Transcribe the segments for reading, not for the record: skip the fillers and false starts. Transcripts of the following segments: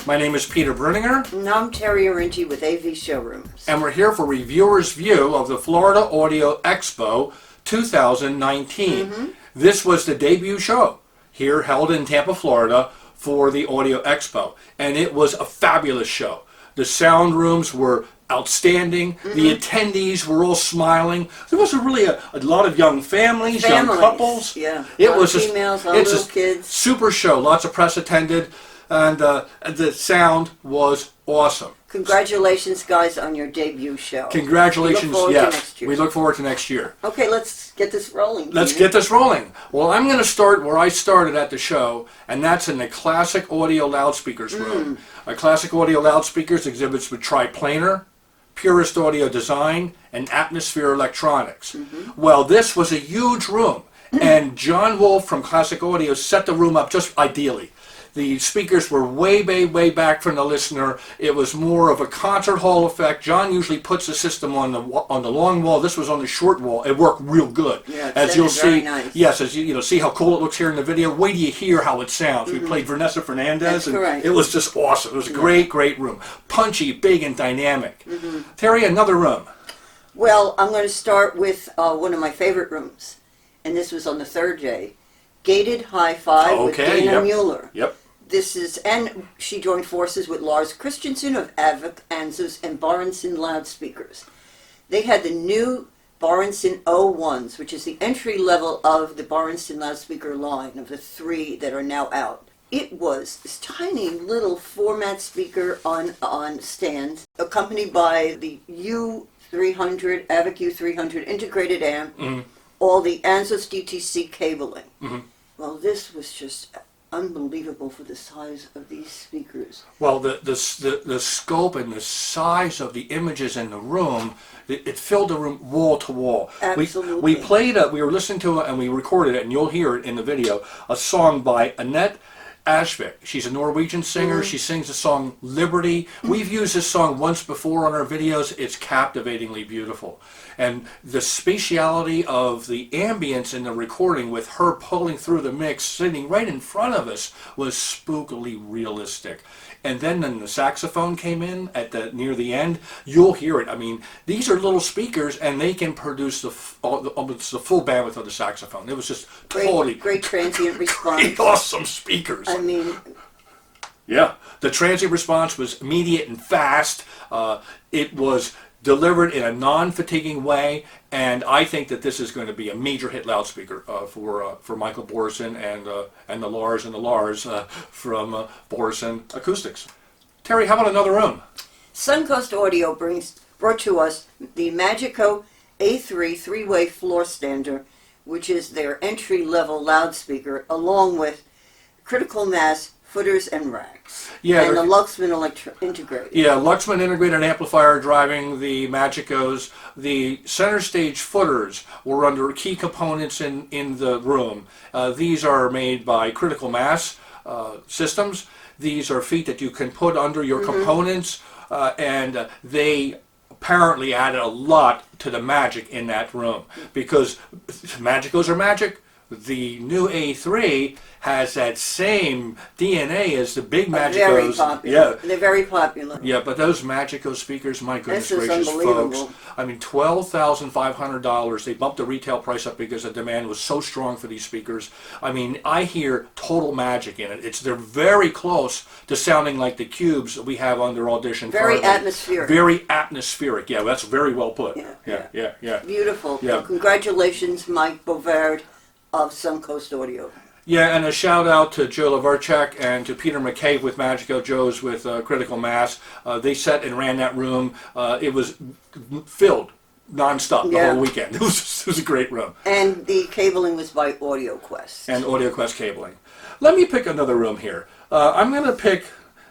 My name is Peter Bruninger. And I'm Terry Arinci with AV Showrooms. And we're here for Reviewer's View of the Florida Audio Expo 2019. This was the debut show here held in Tampa, Florida for the Audio Expo. And it was a fabulous show. The sound rooms were outstanding. The attendees were all smiling. There was really a lot of young families, young couples. Yeah. It was females, little kids. Super show. Lots of press attended. And the sound was awesome. Congratulations, guys, on your debut show. Congratulations, yes. We look forward to next year. Okay, let's get this rolling. Let's get this rolling. Well, I'm going to start where I started at the show, and that's in the Classic Audio Loudspeakers room. Classic Audio Loudspeakers exhibits with triplanar, purist audio design, and atmosphere electronics. Well, this was a huge room, and John Wolf from Classic Audio set the room up just ideally. The speakers were way back from the listener. It was more of a concert hall effect. John usually puts the system on the long wall. This was on the short wall. It worked real good. Yeah, as you'll see, nice. yes, as you see how cool it looks here in the video. Wait till you hear how it sounds. We played Vanessa Fernandez, That's correct. It was just awesome. It was a great room, punchy, big, and dynamic. Terry, another room. Well, I'm going to start with one of my favorite rooms, and this was on the third day, Gated Hi-Fi with Dana Mueller. Yep. And she joined forces with Lars Christensen of Avik, Anzus, and Barenson loudspeakers. They had the new Barenson O1s, which is the entry level of the Barenson loudspeaker line of the three that are now out. It was this tiny little format speaker on stands, accompanied by the U300, Avik U300 integrated amp, all the Anzus DTC cabling. Well, this was just unbelievable for the size of these speakers. Well, the scope and the size of the images in the room, it filled the room wall to wall. Absolutely. We were listening to it and we recorded it, and you'll hear it in the video, a song by Annette Ashvik. She's a Norwegian singer. She sings the song Liberty. We've used this song once before on our videos. It's captivatingly beautiful. And the spatiality of the ambience in the recording with her pulling through the mix, sitting right in front of us, was spookily realistic. And then when the saxophone came in near the end, you'll hear it. I mean, these are little speakers, and they can produce the full bandwidth of the saxophone. It was just great transient response. Awesome speakers. I mean, yeah, the transient response was immediate and fast. It was delivered in a non-fatiguing way, and I think that this is going to be a major hit loudspeaker for Michael Borison and the Lars from Borison Acoustics. Terry, how about another room? Suncoast Audio brought to us the Magico A3 three-way floor stander, which is their entry-level loudspeaker, along with critical mass footers and racks. Yeah, and the Luxman integrated. Yeah, Luxman integrated amplifier driving the Magicos. The center stage footers were under key components in the room. These are made by critical mass systems. These are feet that you can put under your components, and they apparently added a lot to the magic in that room, because Magicos are magic. The new A3 has that same DNA as the big Magicos. Very popular. Yeah. They're very popular. Yeah, but those Magico speakers, my goodness This is gracious, unbelievable. folks. I mean, $12,500. They bumped the retail price up because the demand was so strong for these speakers. I mean, I hear total magic in it. They're very close to sounding like the cubes that we have under audition. Very atmospheric. Very atmospheric. Yeah, that's very well put. Yeah. Beautiful. Yeah. Well, congratulations, Mike Bovard of Suncoast Audio. Yeah, and a shout out to Joe Lavarchak and to Peter McCabe with Magico, Joe's with Critical Mass. They set and ran that room. It was filled nonstop the whole weekend. It was a great room. And the cabling was by Audio Quest. And Audio Quest cabling. Let me pick another room here. I'm gonna pick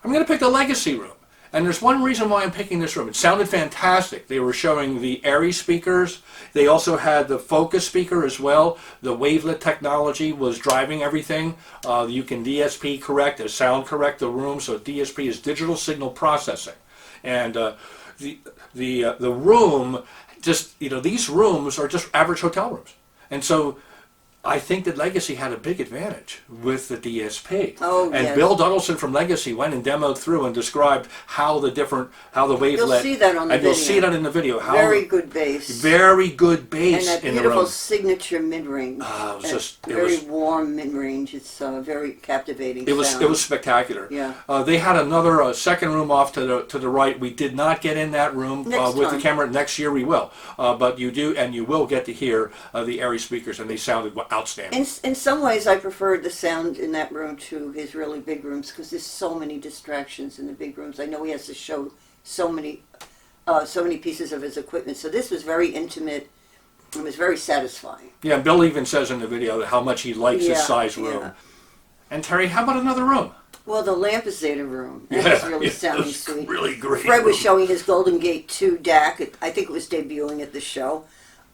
the Legacy room. And there's one reason why I'm picking this room. It sounded fantastic. They were showing the Airy speakers. They also had the Focus speaker as well. The wavelet technology was driving everything. You can DSP correct, sound correct the room. So DSP is digital signal processing. And the room, just, these rooms are just average hotel rooms. And so I think that Legacy had a big advantage with the DSP. Oh, and yes. Bill Duddleson from Legacy went and demoed through and described how the wavelet. You'll see that on the and video. you'll see that in the video. How Very good bass. Very good bass And that in the beautiful room. signature mid-range. Very warm mid-range. It's very captivating It was sound. spectacular. Yeah. They had another second room off to the right. We did not get in that room Next with time. the camera. Next year we will. But you do, and you will get to hear the Airy speakers, and they sounded outstanding. In some ways, I preferred the sound in that room to his really big rooms because there's so many distractions in the big rooms. I know he has to show so many pieces of his equipment. So this was very intimate. It was very satisfying. Yeah, Bill even says in the video how much he likes his size room. Yeah. And Terry, how about another room? Well, the Lampisator room. That was really sounding was sweet. really great. Fred was room. showing his Golden Gate 2 DAC. I think it was debuting at the show.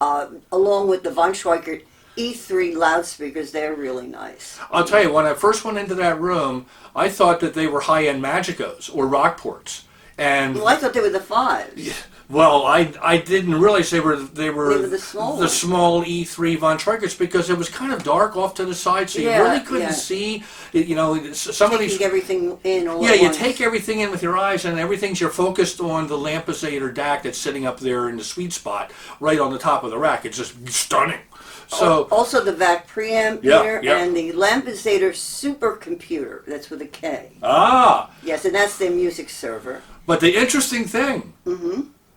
Along with the Von Schweikert E3 loudspeakers. They're really nice. I'll tell you, when I first went into that room, I thought that they were high-end Magicos or Rockports. And Well, I thought they were the 5s. well, I didn't realize they were the small ones. E3 Von Schweikerts because it was kind of dark off to the side, so you Yeah, really couldn't yeah. see. You know, some of these. Taking everything in all Yeah, at you once. take everything in with your eyes, and you're focused on the Lampisator DAC that's sitting up there in the sweet spot, right on the top of the rack. It's just stunning. So Also the VAC preamp Yeah, meter yeah. and the Lampisator supercomputer. That's with a K. ah, Yes, and that's their music server. but the interesting thing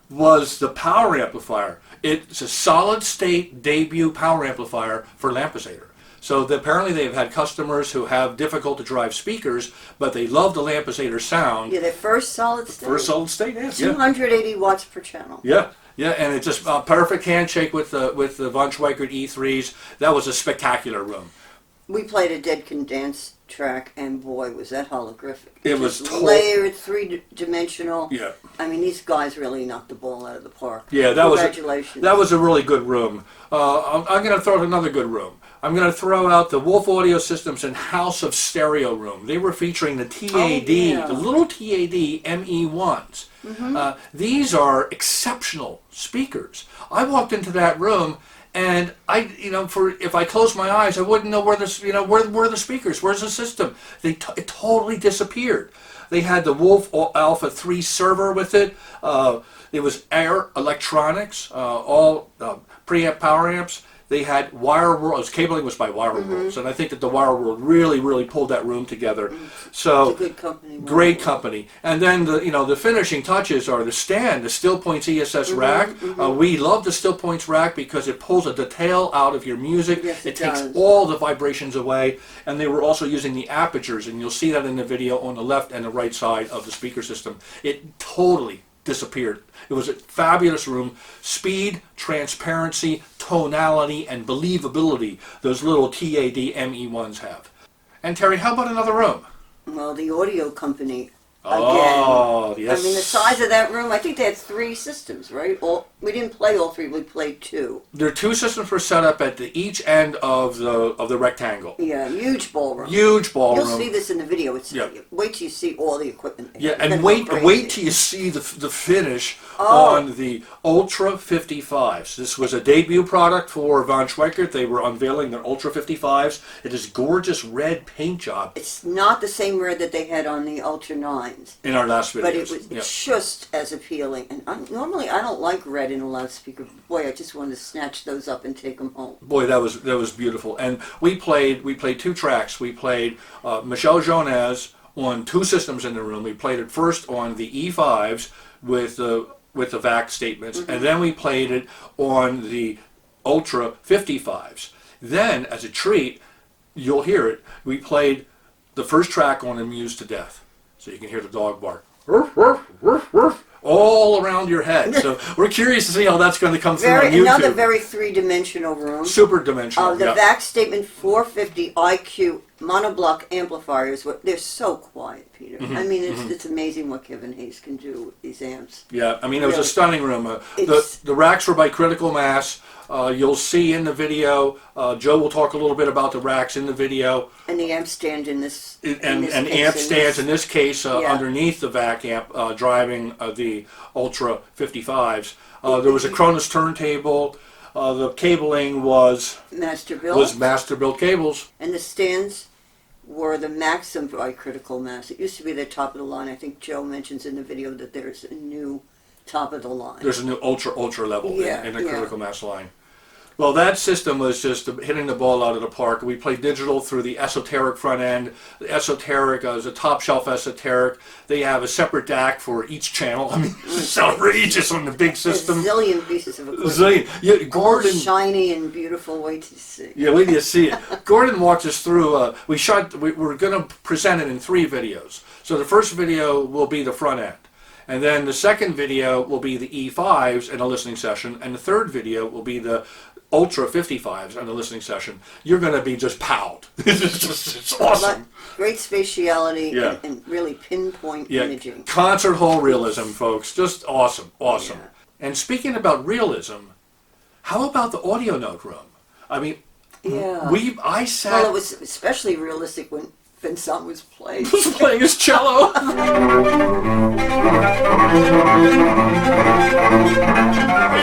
was the power amplifier. It's a solid-state debut power amplifier for Lampisator. So apparently they've had customers who have difficult-to-drive speakers, but they love the Lampisator sound. Yeah, their first solid state. For a solid-state, yeah. 280 watts per channel. Yeah, yeah, and it's just a perfect handshake with the Von Schweikert E3s. That was a spectacular room. We played a Dead Can Dance track, and boy, was that holographic. It was Just layered, three-dimensional. Yeah. I mean, these guys really knocked the ball out of the park. Yeah, Congratulations. that was a really good room. I'm going to throw out another good room. I'm going to throw out the Wolf Audio Systems and House of Stereo room. They were featuring the TAD, yeah. the little TAD ME1s. These are exceptional speakers. I walked into that room, and if I closed my eyes, I wouldn't know where where are the speakers, where's the system? It totally disappeared. They had the Wolf Alpha 3 server with it. It was Air Electronics, all preamp power amps. They had Wire World. Cabling was by Wire Worlds, and I think that the Wire World really pulled that room together. So It's a good company. great company. And then the finishing touches are the stand, the Still Points ESS rack. We love the Still Points rack because it pulls a detail out of your music. Yes, it takes does. all the vibrations away. And they were also using the apertures, and you'll see that in the video on the left and the right side of the speaker system. It totally disappeared. It was a fabulous room. Speed, transparency, tonality, and believability those little TAD ME1s have. And Terry, how about another room? Well, the audio company, again. Oh, yes. I mean, the size of that room, I think they had 3 systems, right? We didn't play all 3, we played 2. Their 2 systems were set up at each end of the rectangle. Yeah, huge ballroom. Huge ballroom. You'll see this in the video. Yeah. Wait till you see all the equipment. Yeah, It's and gonna wait go crazy. wait till you see the finish Oh. on the Ultra 55s. This was a debut product for Von Schweikert. They were unveiling their Ultra 55s. It is gorgeous red paint job It's not the same red that they had on the Ultra 9s, in our last videos. but it's just as appealing. And normally I don't like red in a loudspeaker. Boy, I just wanted to snatch those up and take them home. Boy, that was beautiful. And we played 2 tracks. We played Michel Jonas on 2 systems in the room. We played it first on the E5s with the VAC statements, and then we played it on the Ultra 55s. Then, as a treat, you'll hear it. We played the first track on Amused to Death, so you can hear the dog bark. Ruff, ruff, ruff, ruff, all around your head. So we're curious to see how that's going to come through on YouTube. Another very three-dimensional room. Super dimensional. The yeah. VAC statement 450 IQ monoblock amplifiers. They're so quiet, Peter. I mean, it's amazing what Kevin Hayes can do with these amps. Yeah, I mean, it was a Really. stunning room. It's- The racks were by Critical Mass. You'll see in the video, Joe will talk a little bit about the racks in the video, And the amp stand in this. and this amp case, stands in this case Yeah. underneath the VAC amp driving the Ultra 55s. There was a Cronus turntable. The cabling was Masterbuilt. Masterbuilt cables. And the stands were the Maxim by Critical Mass. It used to be the top of the line. I think Joe mentions in the video that there's a new top of the line. There's a new ultra level in the Yeah. Critical Mass line. Well, that system was just hitting the ball out of the park. We played digital through the esoteric front end. The esoteric is a top shelf esoteric. They have a separate DAC for each channel. I mean, it's outrageous on the big system. A zillion pieces of equipment. Zillion. Yeah, All Gordon. shiny and beautiful. Wait to see. Yeah, wait till you see it. Gordon walked us through. We're going to present it in 3 videos. So the first video will be the front end. And then the second video will be the E5s in a listening session. And the third video will be the Ultra 55s in a listening session. You're going to be just powed. It's awesome. Great spatiality Yeah. and really pinpoint Yeah, imaging. concert hall realism, folks. Just awesome. Yeah. And speaking about realism, how about the audio note room? I mean, Yeah. I sat... Well, it was especially realistic when Vincent was playing. was playing his cello.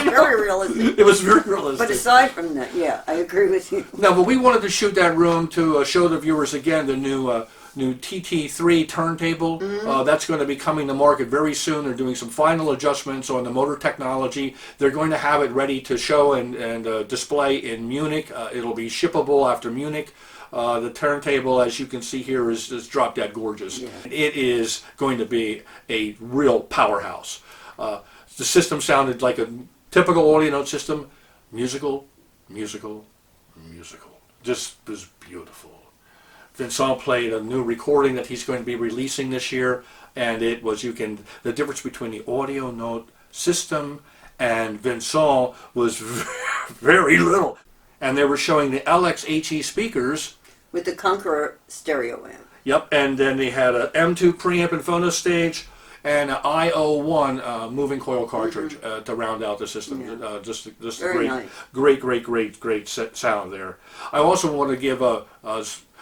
Very realistic. It was very realistic. But aside from that, yeah, I agree with you. No, but we wanted to shoot that room to show the viewers again the new TT3 turntable. That's going to be coming to market very soon. They're doing some final adjustments on the motor technology. They're going to have it ready to show and display in Munich. It'll be shippable after Munich. The turntable, as you can see here, is drop dead gorgeous. Yeah. It is going to be a real powerhouse. The system sounded like a typical audio note system. Musical. Just was beautiful. Vincent played a new recording that he's going to be releasing this year, and it was the difference between the audio note system and Vincent was very little. And they were showing the LXHE speakers. With the Conqueror stereo amp. Yep, and then they had a M2 preamp and phono stage and an IO1 moving coil cartridge to round out the system. Yeah. Just Very nice. great sound there. I also want to give a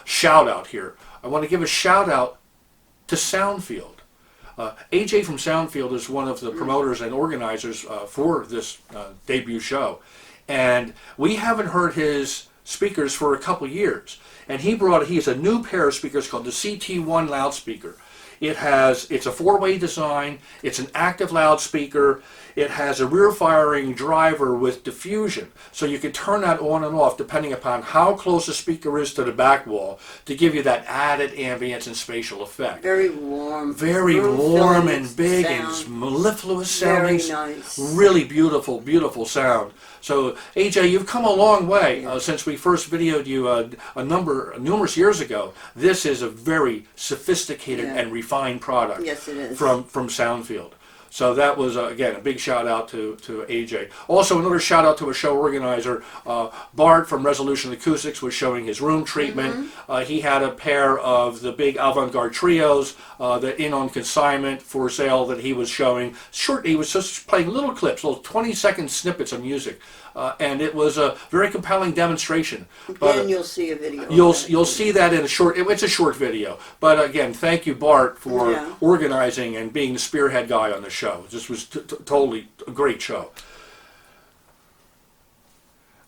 shout out here. I want to give a shout out to Soundfield. AJ from Soundfield is one of the promoters and organizers for this debut show. And we haven't heard his speakers for a couple years. And he has a new pair of speakers called the CT1 loudspeaker. It's a 4-way design, it's an active loudspeaker, it has a rear firing driver with diffusion, so you can turn that on and off depending upon how close the speaker is to the back wall to give you that added ambience and spatial effect. Very warm. Very warm and big and mellifluous sounding. Very nice. Really beautiful sound. So AJ, you've come a long way since we first videoed you numerous years ago. This is a very sophisticated and refined product. Yes, it is. From Soundfield. So that was, again, a big shout out to AJ. Also, another shout out to a show organizer. Bart from Resolution Acoustics was showing his room treatment. He had a pair of the big avant-garde trios that in on consignment for sale that he was showing. He was just playing little clips, little 20-second snippets of music. And it was a very compelling demonstration. Then you'll see a video. You'll see that in it's a short video. But again, thank you, Bart, for organizing and being the spearhead guy on the show. This was totally a great show.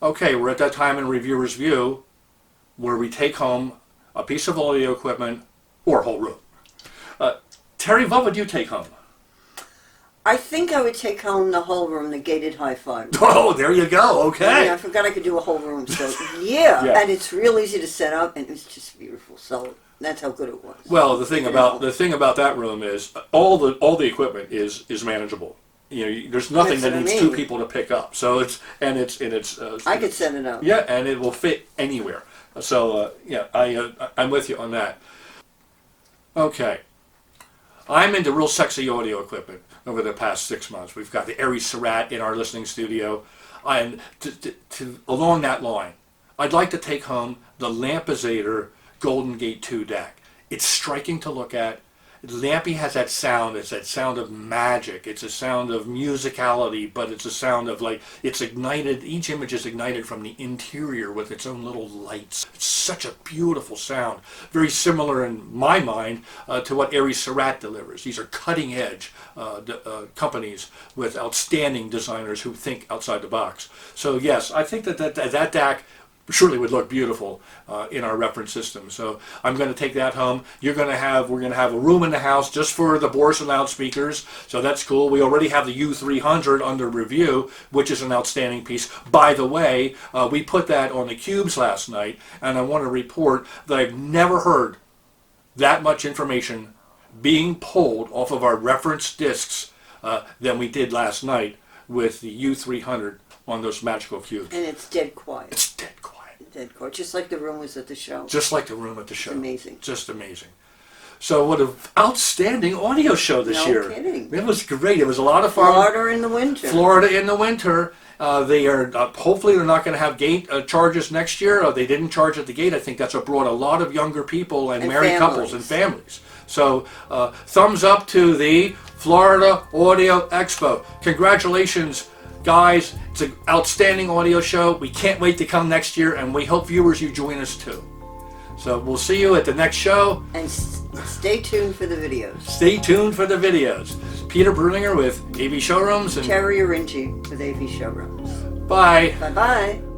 Okay, we're at that time in Reviewer's View where we take home a piece of audio equipment or a whole room. Terry, what would you take home? I think I would take home the whole room, the gated hi-fi room. Oh, there you go. Okay. I forgot I could do a whole room. So yeah, and it's real easy to set up, and it's just beautiful. So that's how good it was. Well, the thing about that room is all the equipment is manageable. You know, there's nothing that needs 2 people to pick up. So it's I could set it up. Yeah, and it will fit anywhere. So I'm with you on that. Okay, I'm into real sexy audio equipment. Over the past 6 months, we've got the Aries Surratt in our listening studio, and along that line, I'd like to take home the Lampezator Golden Gate 2 DAC. It's striking to look at. Lampy has that sound. It's that sound of magic. It's a sound of musicality, but it's a sound of like it's ignited. Each image is ignited from the interior with its own little lights. It's such a beautiful sound. Very similar in my mind to what Aries Surratt delivers. These are cutting edge companies with outstanding designers who think outside the box. So yes, I think that DAC surely would look beautiful in our reference system. So I'm going to take that home. We're going to have a room in the house just for the Borson loudspeakers. So that's cool. We already have the U300 under review, which is an outstanding piece. By the way, we put that on the cubes last night, and I want to report that I've never heard that much information being pulled off of our reference discs than we did last night with the U300 on those magical cubes. And it's dead quiet. It's dead quiet. Dead quiet, just like the room was at the show. Just like the room at the show. It's amazing. Just amazing. So what an outstanding audio show this year. No kidding. It was great. It was a lot of fun. Florida in the winter. Florida in the winter. They are hopefully they're not going to have gate charges next year. They didn't charge at the gate. I think that's what brought a lot of younger people and married couples and families. So thumbs up to the Florida Audio Expo. Congratulations, guys. It's an outstanding audio show. We can't wait to come next year, and we hope viewers you join us too. So we'll see you at the next show. And stay tuned for the videos. Stay tuned for the videos. Peter Bruninger with AV Showrooms and Terry Orinci with AV Showrooms. bye. Bye-bye.